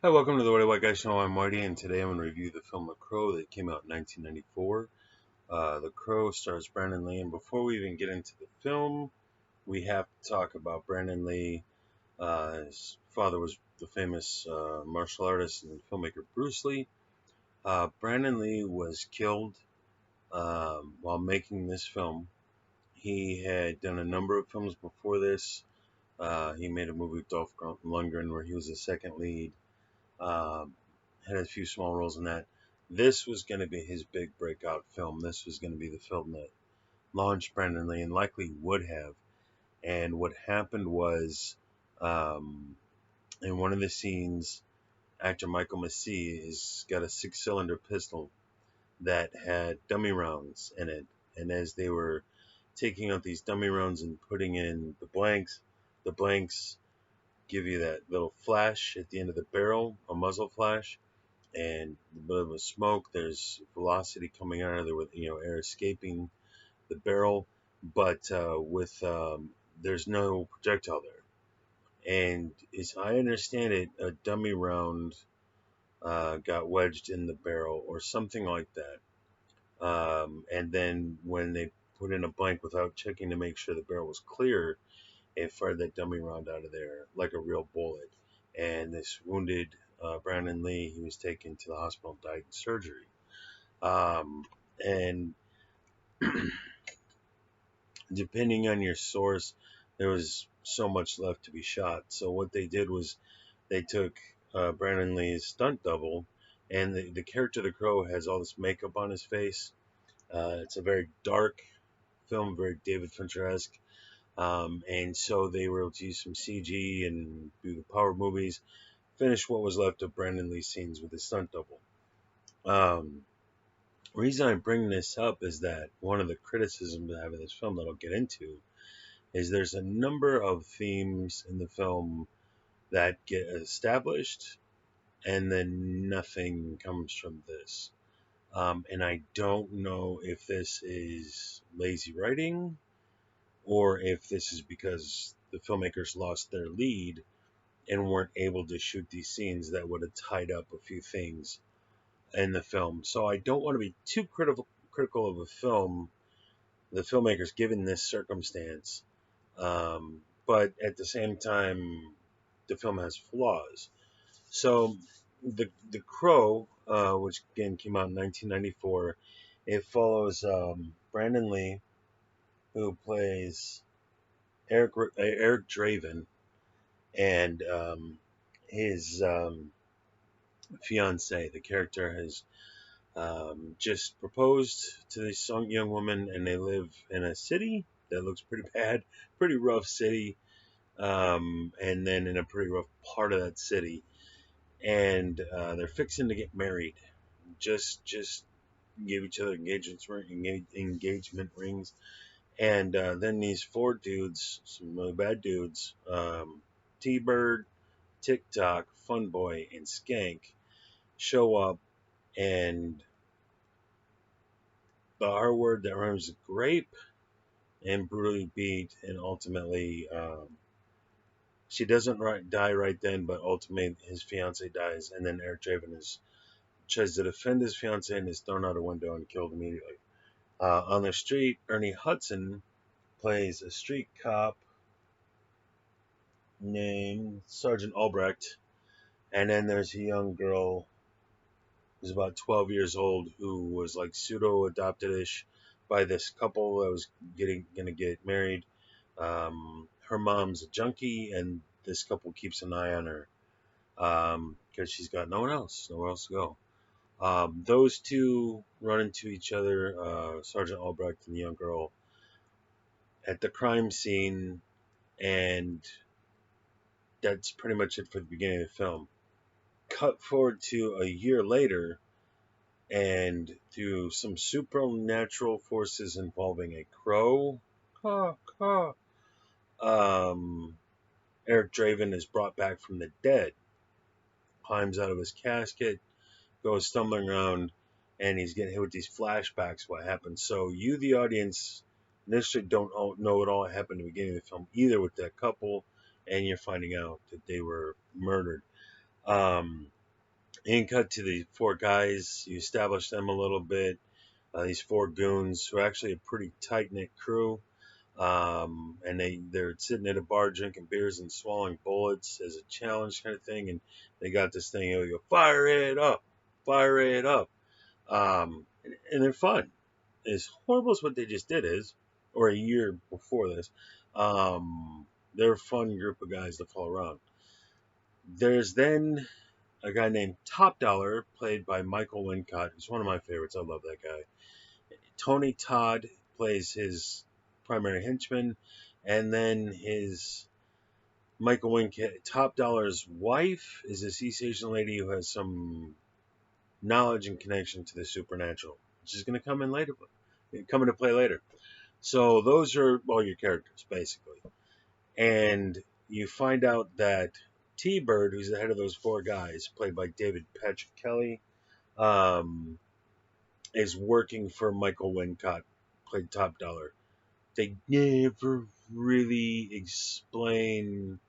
Hi, welcome to the White Guy Show. I'm Marty, and today I'm going to review the film The Crow that came out in 1994. The Crow stars Brandon Lee, and before we even get into the film, we have to talk about Brandon Lee. His father was the famous martial artist and filmmaker Bruce Lee. Brandon Lee was killed while making this film. He had done a number of films before this. He made a movie with Dolph Lundgren where he was the second lead. Um, had a few small roles in that. This was going to be his big breakout film. This was going to be the film that launched Brandon Lee and likely would have. And what happened was, um, in one of the scenes, actor Michael Massey has got a 6-cylinder pistol that had dummy rounds in it. And as they were taking out these dummy rounds and putting in the blanks give you that little flash at the end of the barrel, a muzzle flash, and a bit of a smoke. There's velocity coming out of there with air escaping the barrel, but with there's no projectile there. And as I understand it, a dummy round got wedged in the barrel or something like that. And then when they put in a blank without checking to make sure the barrel was clear, it fired that dummy round out of there like a real bullet. And this wounded Brandon Lee. He was taken to the hospital, died in surgery. And depending on your source, there was so much left to be shot. So what they did was they took Brandon Lee's stunt double, and the character the Crow has all this makeup on his face. It's a very dark film, very David Fincher-esque. And so they were able to use some CG and do the power movies, finish what was left of Brandon Lee's scenes with his stunt double. Um, reason I bring this up is that one of the criticisms I have of this film that I'll get into is there's a number of themes in the film that get established and then nothing comes from this. And I don't know if this is lazy writing or if this is because the filmmakers lost their lead and weren't able to shoot these scenes that would have tied up a few things in the film. So I don't want to be too critical of a film, the filmmakers, given this circumstance. But at the same time, the film has flaws. So the Crow, which again came out in 1994, it follows Brandon Lee, who plays Eric Draven, and his fiance. The character has just proposed to this young woman, and they live in a city that looks pretty bad, pretty rough city, and then in a pretty rough part of that city, and they're fixing to get married. Just gave each other engagement rings, and then these four dudes, some really bad dudes, T-Bird, TikTok, Funboy, and Skank, show up, and the R word that rhymes with grape and brutally beat, and ultimately she doesn't die right then, but ultimately his fiance dies, and then Eric Draven tries to defend his fiance and is thrown out a window and killed immediately. On the street, Ernie Hudson plays a street cop named Sergeant Albrecht, and then there's a young girl who's about 12 years old who was like pseudo adopted-ish by this couple that was gonna get married. Her mom's a junkie, and this couple keeps an eye on her because she's got nowhere else to go. Those two run into each other, Sergeant Albrecht and the young girl, at the crime scene, and that's pretty much it for the beginning of the film. Cut forward to a year later, and through some supernatural forces involving a crow, Eric Draven is brought back from the dead, climbs out of his casket, goes stumbling around, and he's getting hit with these flashbacks what happened. So you, the audience, initially don't know what all happened at the beginning of the film, either with that couple, and you're finding out that they were murdered. And cut to the four guys. You establish them a little bit. These four goons who are actually a pretty tight knit crew. And they're sitting at a bar drinking beers and swallowing bullets as a challenge kind of thing. And they got this thing, you go, fire it up, fire it up. And they're fun. As horrible as what they just did is, or a year before this, they're a fun group of guys to follow around. There's then a guy named Top Dollar, played by Michael Wincott, who's one of my favorites. I love that guy. Tony Todd plays his primary henchman, and then his Michael Wincott, Top Dollar's wife, is this East Asian lady who has some knowledge and connection to the supernatural, which is going to come into play later. So those are all your characters, basically. And you find out that T-Bird, who's the head of those four guys, played by David Patrick Kelly, um, is working for Michael Wincott, played Top Dollar. They never really explain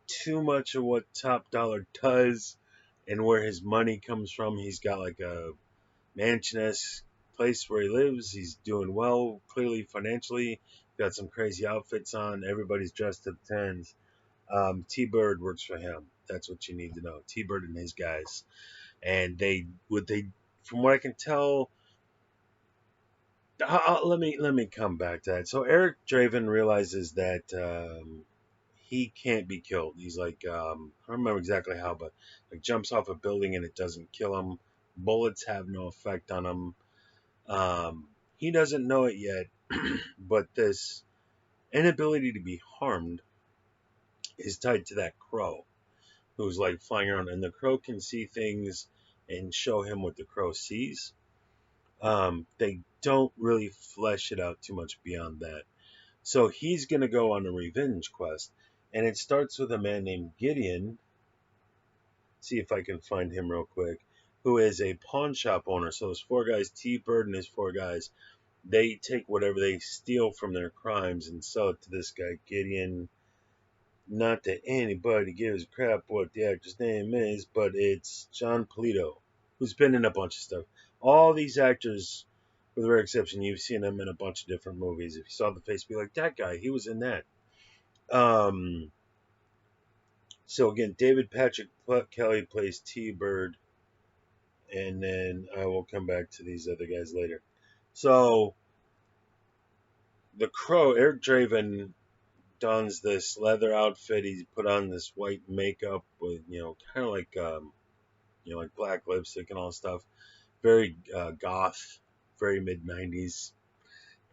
too much of what Top Dollar does and where his money comes from. He's got like a mansion-esque place where he lives. He's doing well, clearly financially. Got some crazy outfits on. Everybody's dressed to the tens. T-Bird works for him. That's what you need to know. T-Bird and his guys, and from what I can tell. Let me come back to that. So Eric Draven realizes that he can't be killed. He's like, I don't remember exactly how, but like jumps off a building and it doesn't kill him. Bullets have no effect on him. He doesn't know it yet, but this inability to be harmed is tied to that crow who's like flying around, and the crow can see things and show him what the crow sees. They don't really flesh it out too much beyond that. So he's going to go on a revenge quest, and it starts with a man named Gideon. See if I can find him real quick, who is a pawn shop owner. So those four guys, T-Bird and his four guys, they take whatever they steal from their crimes and sell it to this guy, Gideon. Not that anybody gives a crap what the actor's name is, but it's John Polito, who's been in a bunch of stuff. All these actors, with a rare exception, you've seen them in a bunch of different movies. If you saw the face, be like, that guy, he was in that. So again, David Patrick Kelly plays T-Bird, and then I will come back to these other guys later. So the Crow, Eric Draven, dons this leather outfit. He's put on this white makeup with, kind of like, like black lipstick and all stuff. Very goth, very mid-90s.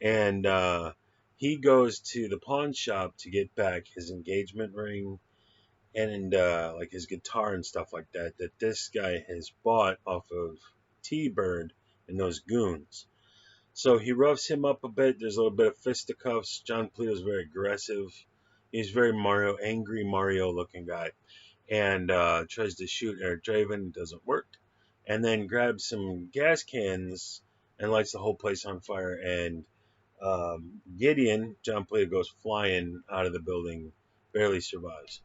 And he goes to the pawn shop to get back his engagement ring and like his guitar and stuff like that this guy has bought off of T-Bird and those goons. So he roughs him up a bit. There's a little bit of fisticuffs. John Polito's very aggressive. He's very angry Mario looking guy. And tries to shoot Eric Draven. Doesn't work. And then grabs some gas cans and lights the whole place on fire. And Gideon, John Polito, goes flying out of the building. Barely survives.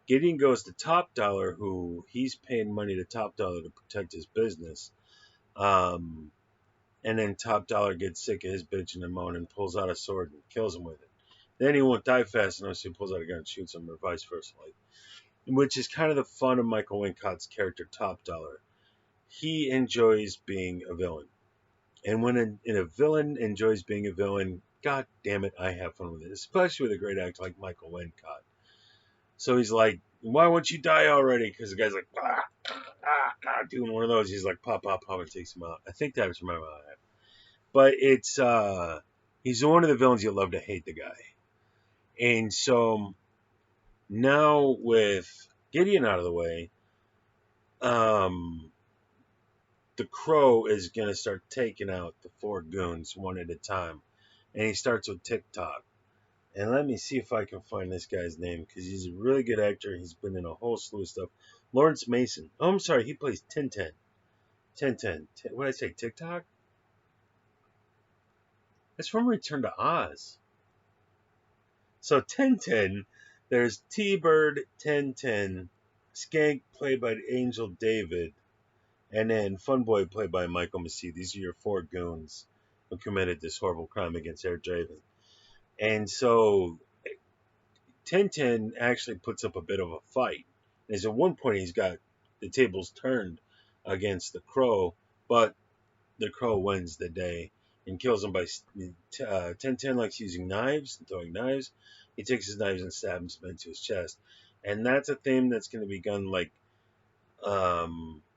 Gideon goes to Top Dollar, who he's paying money to Top Dollar to protect his business. And then Top Dollar gets sick of his bitching and moaning and pulls out a sword and kills him with it. Then he won't die fast enough, so he pulls out a gun and shoots him, or vice versa. Which is kind of the fun of Michael Wincott's character, Top Dollar. He enjoys being a villain. And when a villain enjoys being a villain, god damn it, I have fun with it. Especially with a great actor like Michael Wincott. So he's like, why won't you die already? Because the guy's like, doing one of those. He's like, pop, and takes him out. I think that was my mind. But it's, he's one of the villains you love to hate the guy. And so now with Gideon out of the way, the Crow is going to start taking out the four goons one at a time. And he starts with TikTok. And let me see if I can find this guy's name, because he's a really good actor. He's been in a whole slew of stuff. Lawrence Mason. Oh, I'm sorry. He plays Tintin. Tintin. What did I say? TikTok? That's from Return to Oz. So Tintin, there's T-Bird, Tintin, Skank, played by Angel David, and then Funboy, played by Michael Massey. These are your four goons who committed this horrible crime against Air Draven. And so Tintin actually puts up a bit of a fight. As at one point he's got the tables turned against the Crow, but the Crow wins the day and kills him by Tintin likes using knives and throwing knives. He takes his knives and stabs him into his chest, and that's a theme that's going to be done like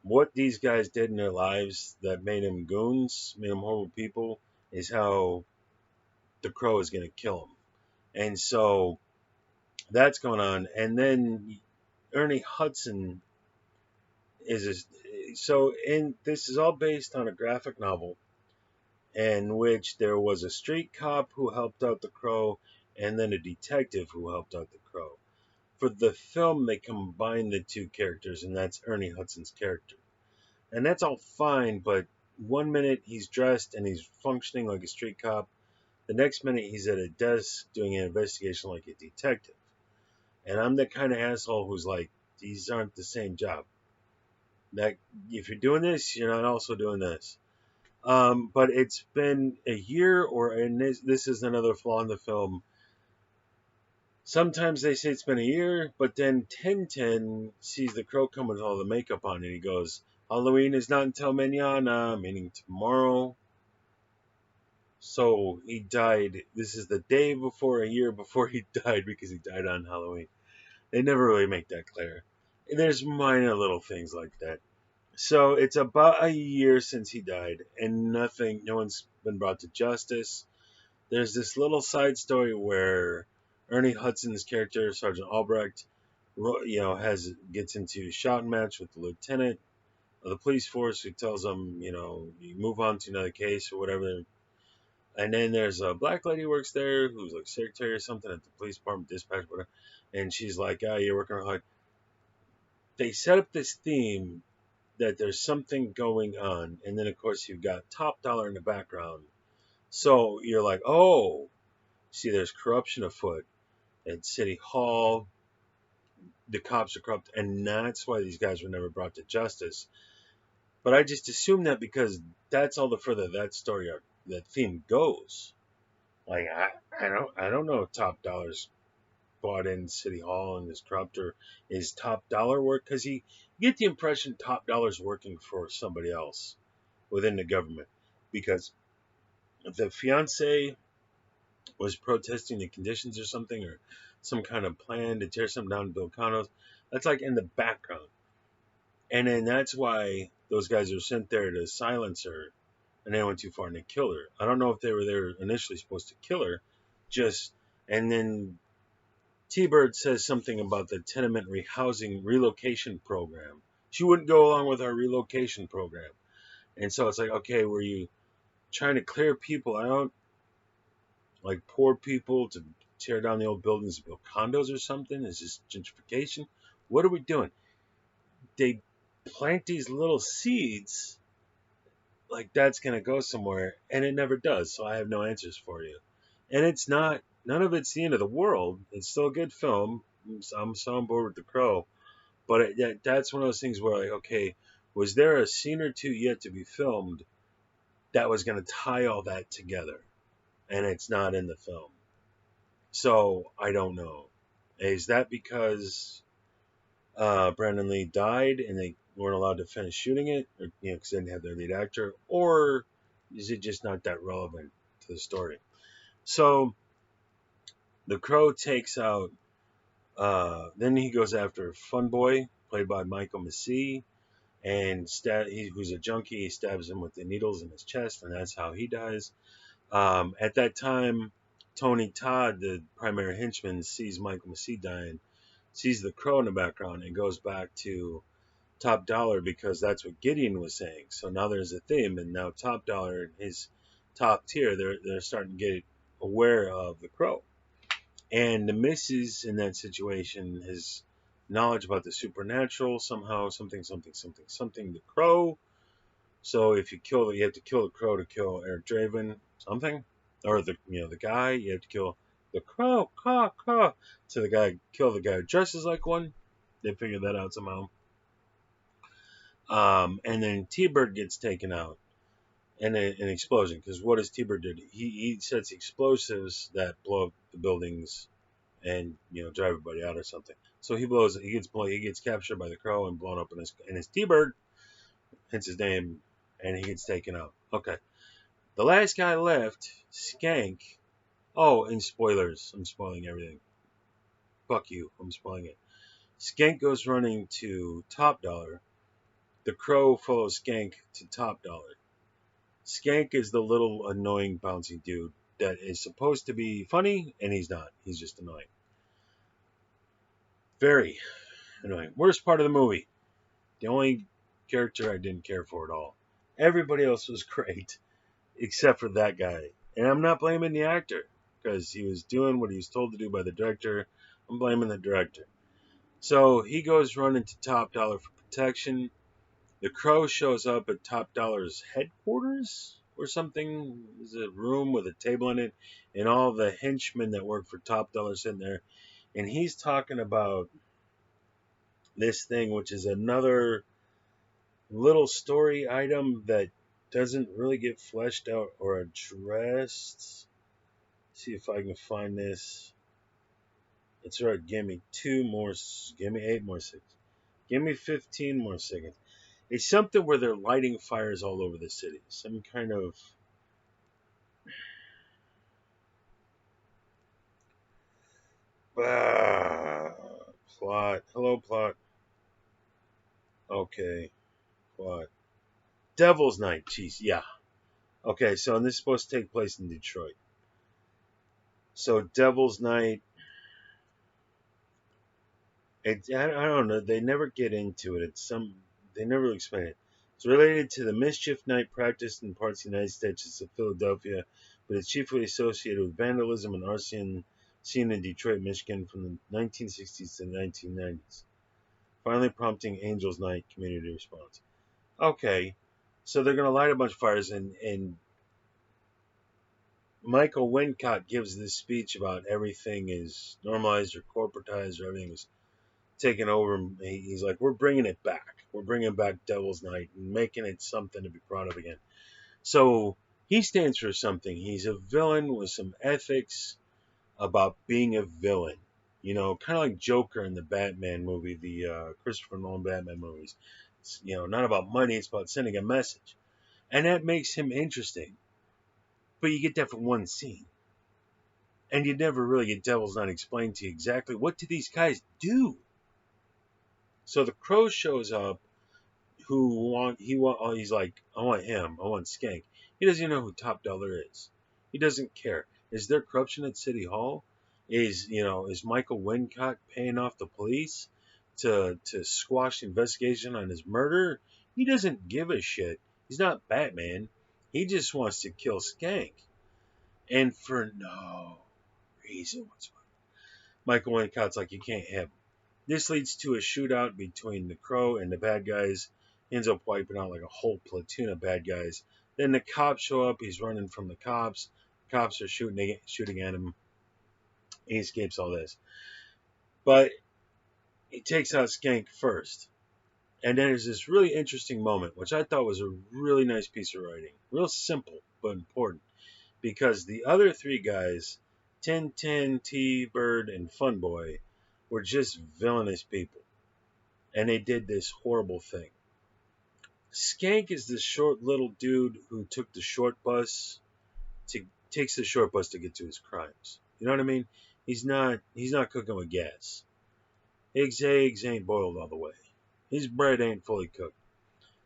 what these guys did in their lives that made them goons, made them horrible people, is how the Crow is going to kill them. And so that's going on. And then Ernie Hudson is and this is all based on a graphic novel in which there was a street cop who helped out the Crow and then a detective who helped out the Crow. For the film, they combined the two characters, and that's Ernie Hudson's character. And that's all fine, but one minute he's dressed and he's functioning like a street cop. The next minute he's at a desk doing an investigation like a detective. And I'm the kind of asshole who's like, these aren't the same job. That if you're doing this, you're not also doing this. But it's been a year, and this is another flaw in the film. Sometimes they say it's been a year, but then Tintin sees the Crow come with all the makeup on, and he goes, Halloween is not until mañana, meaning tomorrow. So he died. This is the day before, a year before he died, because he died on Halloween. They never really make that clear. There's minor little things like that. So it's about a year since he died, and no one's been brought to justice. There's this little side story where Ernie Hudson's character, Sergeant Albrecht, gets into a shouting match with the lieutenant of the police force, who tells him, you move on to another case or whatever. And then there's a black lady who works there who's like secretary or something at the police department, dispatch, whatever. And she's like, you're working hard. They set up this theme that there's something going on. And then, of course, you've got Top Dollar in the background. So you're like, oh, see, there's corruption afoot at City Hall. The cops are corrupt. And that's why these guys were never brought to justice. But I just assume that because that's all the further that story, that theme goes. Like, I don't know if Top Dollar's bought in City Hall and is corrupt, or is Top Dollar work? Because you get the impression Top Dollar's working for somebody else within the government, because the fiance was protesting the conditions or something, or some kind of plan to tear something down and build condos. That's like in the background. And then that's why those guys are sent there to silence her, and they went too far and they killed her. I don't know if they were there initially supposed to kill her, and then T-Bird says something about the tenement rehousing relocation program. She wouldn't go along with our relocation program. And so it's like, okay, were you trying to clear people out, like poor people, to tear down the old buildings and build condos or something? Is this gentrification? What are we doing? They plant these little seeds like that's going to go somewhere, and it never does. So I have no answers for you. And none of it's the end of the world. It's still a good film. I'm so on board with The Crow. But that's one of those things where, like, okay, was there a scene or two yet to be filmed that was going to tie all that together? And it's not in the film. So I don't know. Is that because Brandon Lee died and they weren't allowed to finish shooting it, or because they didn't have their lead actor, or is it just not that relevant to the story? So the Crow takes out. Then he goes after Funboy, played by Michael Massey, and who's a junkie. He stabs him with the needles in his chest, and that's how he dies. At that time, Tony Todd, the primary henchman, sees Michael Massey dying, sees the Crow in the background, and goes back to Top Dollar because that's what Gideon was saying. So now there's a theme, and now Top Dollar, his top tier, they're starting to get aware of the Crow. And the missus in that situation has knowledge about the supernatural somehow, something, the Crow. So if you have to kill the Crow to kill Eric Draven, something, or the guy, you have to kill the Crow, caw. So kill the guy who dresses like one. They figured that out somehow. And then T-Bird gets taken out in an explosion. Because what does T-Bird do? He sets explosives that blow up the buildings and drive everybody out or something. So he gets captured by the Crow and blown up in his T-Bird, hence his name, and he gets taken out. Okay. The last guy left, Skank. Oh, and spoilers. I'm spoiling everything. Fuck you. I'm spoiling it. Skank goes running to Top Dollar. The Crow follows Skank to Top Dollar. Skank is the little annoying bouncy dude that is supposed to be funny, and he's not. He's just annoying. Very annoying. Worst part of the movie. The only character I didn't care for at all. Everybody else was great, except for that guy. And I'm not blaming the actor, because he was doing what he was told to do by the director. I'm blaming the director. So he goes running to Top Dollar for protection. The Crow shows up at Top Dollar's headquarters or something. There's a room with a table in it, and all the henchmen that work for Top Dollar sitting there. And he's talking about this thing, which is another little story item that doesn't really get fleshed out or addressed. Let's see if I can find this. It's right. Give me 8 more seconds. Give me 15 more seconds. It's something where they're lighting fires all over the city. Some kind of plot. Hello, plot. Okay, plot. Devil's Night. Jeez, yeah. Okay, so this is supposed to take place in Detroit. So Devil's Night. I don't know. They never get into it. They never explain it. It's related to the mischief night practiced in parts of the United States such as Philadelphia, but it's chiefly associated with vandalism and arson seen in Detroit, Michigan from the 1960s to the 1990s, finally prompting Angels Night community response. Okay, so they're going to light a bunch of fires, and Michael Wincott gives this speech about everything is normalized or corporatized, or everything is taken over. He's like, we're bringing it back. We're bringing back Devil's Night and making it something to be proud of again. So he stands for something. He's a villain with some ethics about being a villain. Kind of like Joker in the Batman movie, the Christopher Nolan Batman movies. It's, not about money. It's about sending a message. And that makes him interesting. But you get that from one scene. And you never really get Devil's Night explained to you exactly what do these guys do. So the Crow shows up. He's like, I want him. I want Skank. He doesn't even know who Top Dollar is. He doesn't care. Is there corruption at City Hall? Is Michael Wincott paying off the police to squash the investigation on his murder? He doesn't give a shit. He's not Batman. He just wants to kill Skank. And for no reason whatsoever. Michael Wincott's like, you can't have him. This leads to a shootout between the Crow and the bad guys. He ends up wiping out like a whole platoon of bad guys. Then the cops show up. He's running from the cops. The cops are shooting at him. He escapes all this. But he takes out Skank first. And then there's this really interesting moment, which I thought was a really nice piece of writing. Real simple, but important. Because the other three guys, Tintin, T-Bird, and Funboy, were just villainous people. And they did this horrible thing. Skank is this short little dude who takes the short bus to get to his crimes. You know what I mean? He's not cooking with gas. His eggs ain't boiled all the way. His bread ain't fully cooked.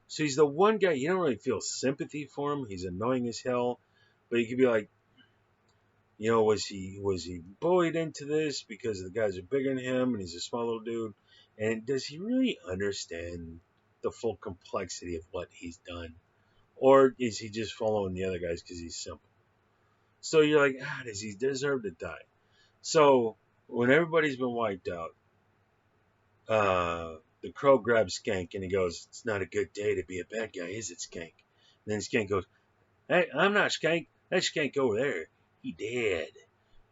So he's the one guy you don't really feel sympathy for him. He's annoying as hell, but you could be like, was he bullied into this because the guys are bigger than him and he's a small little dude? And does he really understand the full complexity of what he's done? Or is he just following the other guys because he's simple? So you're like, does he deserve to die? So when everybody's been wiped out, the Crow grabs Skank and he goes, it's not a good day to be a bad guy, is it, Skank? And then Skank goes, hey, I'm not Skank. That's Skank over there. He dead.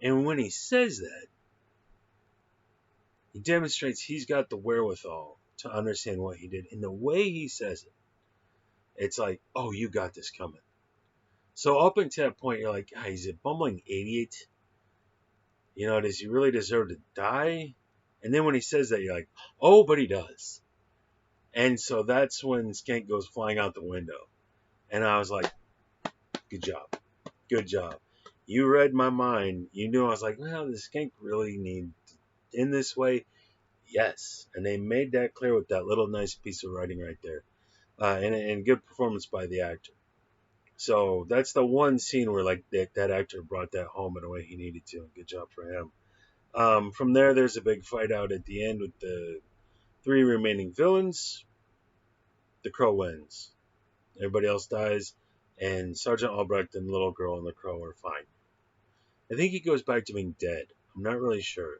And when he says that, He demonstrates he's got the wherewithal to understand what he did. And the way he says it, it's like, oh, you got this coming. So up until that point, you're like, ah, he's a bumbling idiot. Does he really deserve to die? And then when he says that, you're like, oh, but he does. And so that's when Skank goes flying out the window. And I was like, good job. Good job. You read my mind. You knew I was like, well, does Skank really need in this way? Yes. And they made that clear with that little nice piece of writing right there. And good performance by the actor. So that's the one scene where like that actor brought that home in a way he needed to. Good job for him. From there, there's a big fight out at the end with the three remaining villains. The Crow wins. Everybody else dies, and Sergeant Albrecht and the little girl and the Crow are fine. I think he goes back to being dead. I'm not really sure.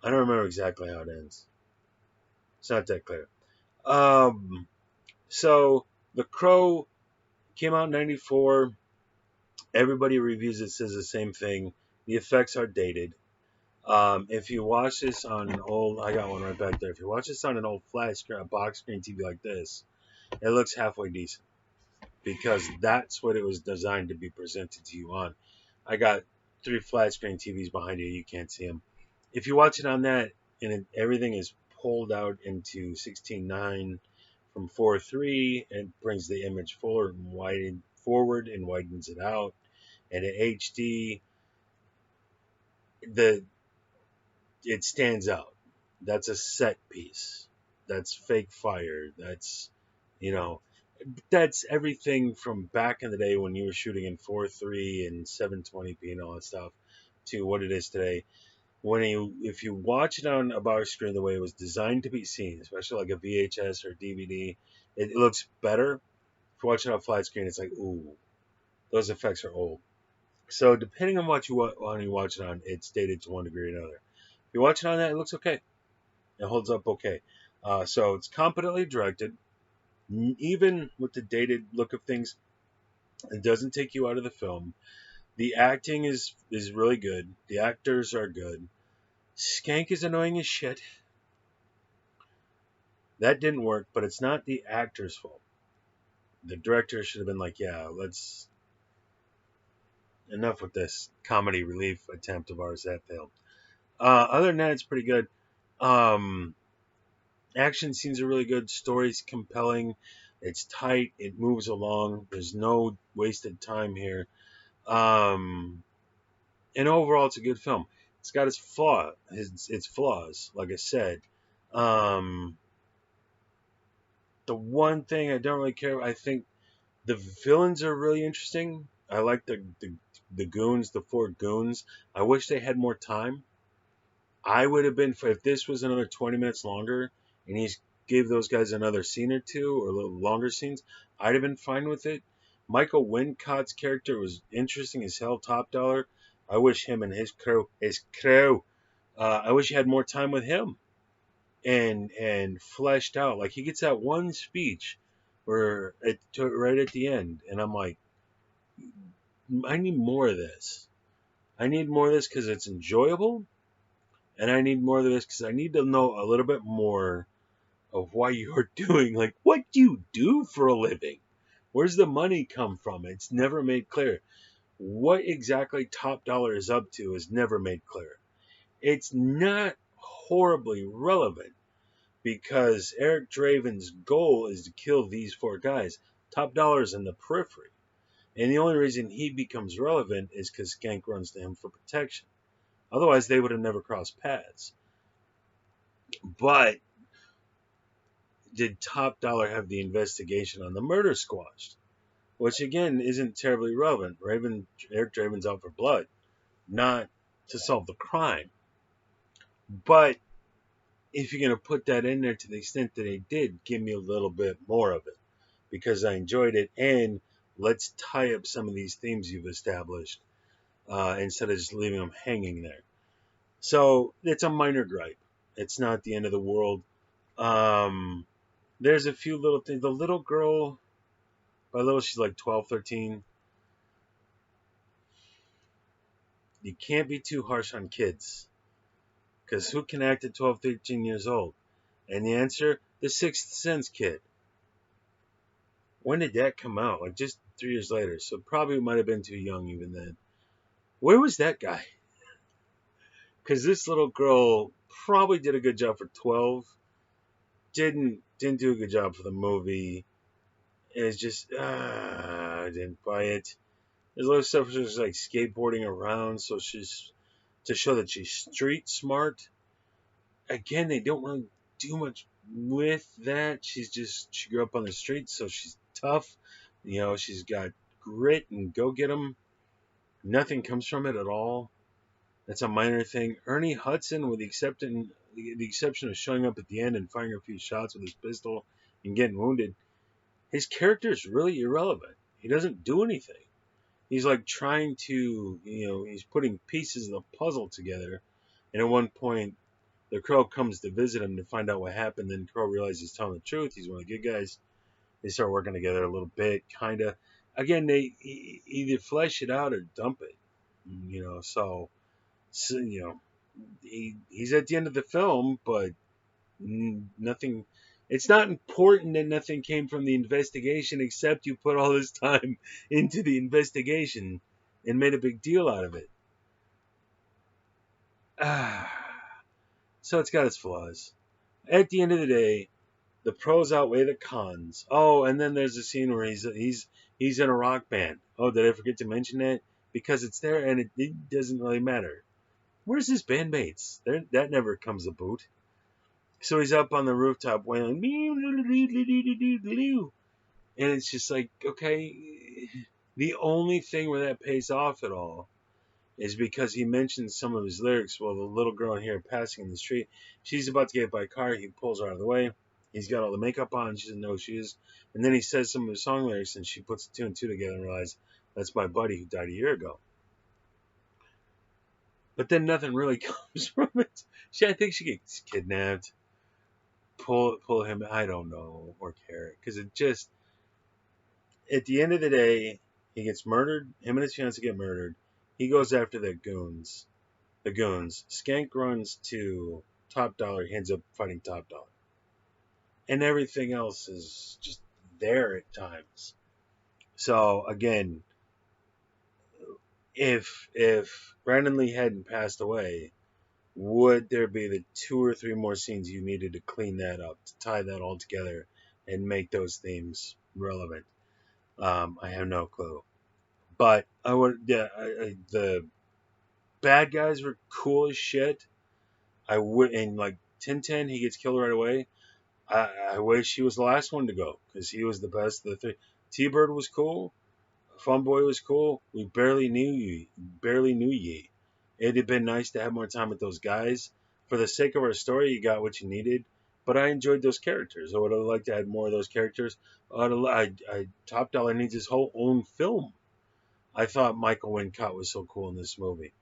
I don't remember exactly how it ends. It's not that clear. So the Crow came out in '94. Everybody reviews it says the same thing. The effects are dated. If you watch this on an old, I got one right back there. If you watch this on an old flat screen, a box screen TV like this, it looks halfway decent because that's what it was designed to be presented to you on. I got 3 flat screen TVs behind you. You can't see them. If you watch it on that and everything is pulled out into 16:9 from 4:3, it brings the image forward and widens it out. And in HD, it stands out. That's a set piece. That's fake fire. You know, that's everything from back in the day when you were shooting in 4:3 and 720p and all that stuff to what it is today. If you watch it on a box screen the way it was designed to be seen, especially like a VHS or DVD, it looks better. If you watch it on a flat screen, it's like, ooh, those effects are old. So depending on what you watch it on, it's dated to one degree or another. If you watch it on that, it looks okay. It holds up okay. So it's competently directed. Even with the dated look of things, it doesn't take you out of the film. The acting is really good. The actors are good. Skank is annoying as shit. That didn't work, but it's not the actor's fault. The director should have been like, yeah, let's enough with this comedy relief attempt of ours that failed. Other than that, it's pretty good. Action scenes are really good. Story's compelling. It's tight. It moves along. There's no wasted time here. And overall, it's a good film. It's got its flaws, like I said. Um, the one thing I don't really care about, I think the villains are really interesting. I like the goons, the 4 goons. I wish they had more time. I would have been, if this was another 20 minutes longer and he gave those guys another scene or two or a little longer scenes, I'd have been fine with it. Michael Wincott's character was interesting as hell, top dollar. I wish him and his crew, I wish he had more time with him and fleshed out. Like he gets that one speech right at the end, and I'm like, I need more of this. I need more of this because it's enjoyable. And I need more of this because I need to know a little bit more of why you're doing. Like, what do you do for a living? Where's the money come from? It's never made clear. What exactly Top Dollar is up to is never made clear. It's not horribly relevant because Eric Draven's goal is to kill these 4 guys. Top Dollar is in the periphery. And the only reason he becomes relevant is because Skank runs to him for protection. Otherwise, they would have never crossed paths. But did Top Dollar have the investigation on the murder squashed? Which again isn't terribly relevant. Eric Draven's out for blood, not to solve the crime. But if you're going to put that in there to the extent that they did, give me a little bit more of it because I enjoyed it. And let's tie up some of these themes you've established instead of just leaving them hanging there. So it's a minor gripe. It's not the end of the world. There's a few little things. The little girl, by little, she's like 12, 13. You can't be too harsh on kids. Because who can act at 12, 13 years old? And the answer, The Sixth Sense kid. When did that come out? Like just 3 years later. So probably might have been too young even then. Where was that guy? Because this little girl probably did a good job for 12. Didn't do a good job for the movie. It's just I didn't buy it. There's a lot of stuff just like skateboarding around, so she's to show that she's street smart. Again, they don't really do much with that. She grew up on the streets, so she's tough. She's got grit and go get 'em. Nothing comes from it at all. That's a minor thing. Ernie Hudson, with the exception of showing up at the end and firing a few shots with his pistol and getting wounded, his character is really irrelevant. He doesn't do anything. He's like trying to, he's putting pieces of the puzzle together. And at one point, the Crow comes to visit him to find out what happened. Then Crow realizes he's telling the truth. He's one of the good guys. They start working together a little bit, kind of. Again, they either flesh it out or dump it. So he's at the end of the film, but nothing. It's not important that nothing came from the investigation, except you put all this time into the investigation and made a big deal out of it. So it's got its flaws. At the end of the day, the pros outweigh the cons. Oh, and then there's a scene where he's in a rock band. Oh, did I forget to mention that? Because it's there and it doesn't really matter. Where's his bandmates? That never comes a boot. So he's up on the rooftop wailing, and it's just like, okay. The only thing where that pays off at all is because he mentions some of his lyrics. Well, the little girl in here passing in the street, she's about to get hit by a car. He pulls her out of the way. He's got all the makeup on. She doesn't know who she is. And then he says some of his song lyrics, and she puts the two and two together and realizes that's my buddy who died a year ago. But then nothing really comes from it. I think she gets kidnapped. Pull him. I don't know or care because it just. At the end of the day, he gets murdered. Him and his fiance get murdered. He goes after the goons. Skank runs to Top Dollar. He ends up fighting Top Dollar. And everything else is just there at times. So again, if Brandon Lee hadn't passed away, would there be the 2 or 3 more scenes you needed to clean that up, to tie that all together, and make those themes relevant? I have no clue. But the bad guys were cool as shit. I would, and like Tintin, he gets killed right away. I wish he was the last one to go because he was the best of the three. T-Bird was cool. Fun Boy was cool. We barely knew ye. It'd have been nice to have more time with those guys. For the sake of our story, you got what you needed. But I enjoyed those characters. I would have liked to add more of those characters. Top Dollar needs his whole own film. I thought Michael Wincott was so cool in this movie.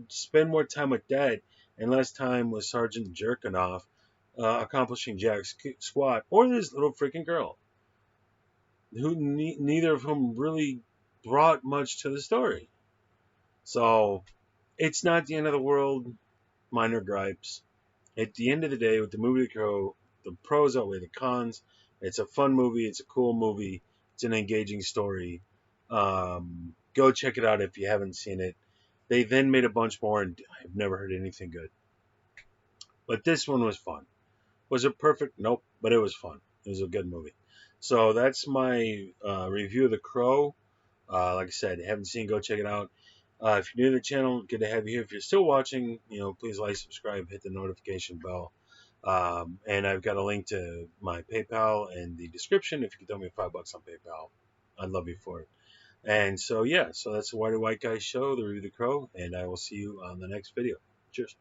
Spend more time with that and less time with Sergeant Jerkinoff accomplishing Jack's squat or this little freaking girl, who neither of whom really brought much to the story. So it's not the end of the world. Minor gripes. At the end of the day, with the movie The Crow, the pros outweigh the cons. It's a fun movie. It's a cool movie. It's an engaging story. Go check it out if you haven't seen it. They then made a bunch more, and I've never heard anything good. But this one was fun. Was it perfect? Nope, but it was fun. It was a good movie. So that's my review of The Crow. Like I said, haven't seen, go check it out. If you're new to the channel, good to have you here. If you're still watching, please like, subscribe, hit the notification bell. And I've got a link to my PayPal in the description. If you could throw me $5 on PayPal, I'd love you for it. And so, yeah, so that's the White Guy Show, the review of The Crow, and I will see you on the next video. Cheers.